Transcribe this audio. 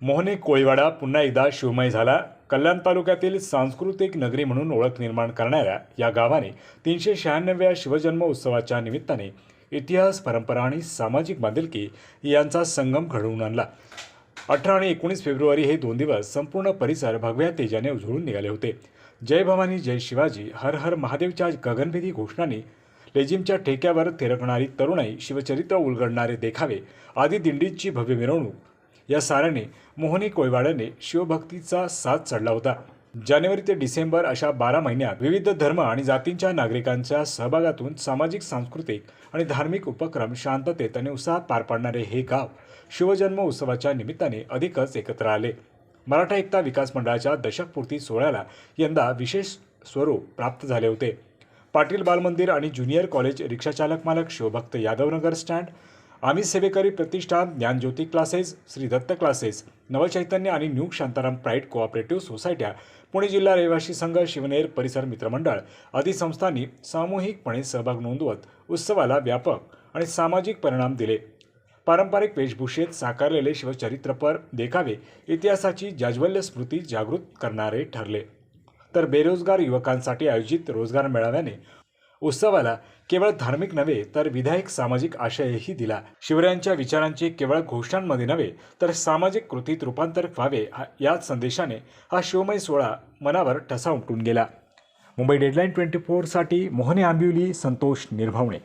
मोहने कोळीवाडा पुन्हा एकदा शिवमय झाला। कल्याण तालुक्यातील सांस्कृतिक नगरी म्हणून ओळख निर्माण करणाऱ्या या गावाने 396व्या शिवजन्म उत्सवाच्या निमित्ताने इतिहास, परंपरा आणि सामाजिक बांधिलकी यांचा संगम घडवून आणला। 18 आणि 19 फेब्रुवारी हे 2 दिवस संपूर्ण परिसर भगव्या तेजाने उजळून निघाले होते। जय भवानी, जय शिवाजी, हर हर महादेवच्या गगनभेदी घोषणांनी लेझिमच्या ठेक्यावर थिरकणारी तरुणाई, शिवचरित्र उलगडणारे देखावे आदी दिंडीची भव्य मिरवणूक या साऱ्याने मोहने कोळीवाड्याने शिवभक्तीचा साथ चढला होता। जानेवारी ते डिसेंबर अशा 12 महिन्यात विविध धर्म आणि जातींच्या नागरिकांच्या सहभागातून सामाजिक, सांस्कृतिक आणि धार्मिक उपक्रम शांततेत आणि उत्साहात पार पाडणारे हे गाव शिवजन्म उत्सवाच्या निमित्ताने अधिकच एकत्र आले। मराठा एकता विकास मंडळाच्या दशकपूर्ती सोहळ्याला यंदा विशेष स्वरूप प्राप्त झाले होते। पाटील बालमंदिर आणि ज्युनियर कॉलेज, रिक्षाचालक मालक, शिवभक्त यादवनगर स्टँड, आम्ही सेवेकरी प्रतिष्ठान, ज्ञानज्योती क्लासेस, श्री दत्त क्लासेस, नवचैतन्य आणि न्यू शांताराम प्राईड कोऑपरेटिव्ह सोसायट्या, पुणे जिल्हा रहिवासी संघ, शिवनेर परिसर मित्रमंडळ आदी संस्थांनी सामूहिकपणे सहभाग नोंदवत उत्सवाला व्यापक आणि सामाजिक परिणाम दिले। पारंपरिक वेशभूषेत साकारलेले शिवचरित्रपर देखावे इतिहासाची जाज्वल्य स्मृती जागृत करणारे ठरले। तर बेरोजगार युवकांसाठी आयोजित रोजगार मेळाव्याने उत्सवाला केवळ धार्मिक नव्हे तर विधायक सामाजिक आशयही दिला। शिवरायांच्या विचारांचे केवळ घोषणांमध्ये नव्हे तर सामाजिक कृतीत रूपांतर व्हावे याच संदेशाने हा शिवमय सोहळा मनावर ठसा उमटून गेला। मुंबई डेडलाईन 24 साठी मोहने आंबिवली, संतोष निर्भवणे।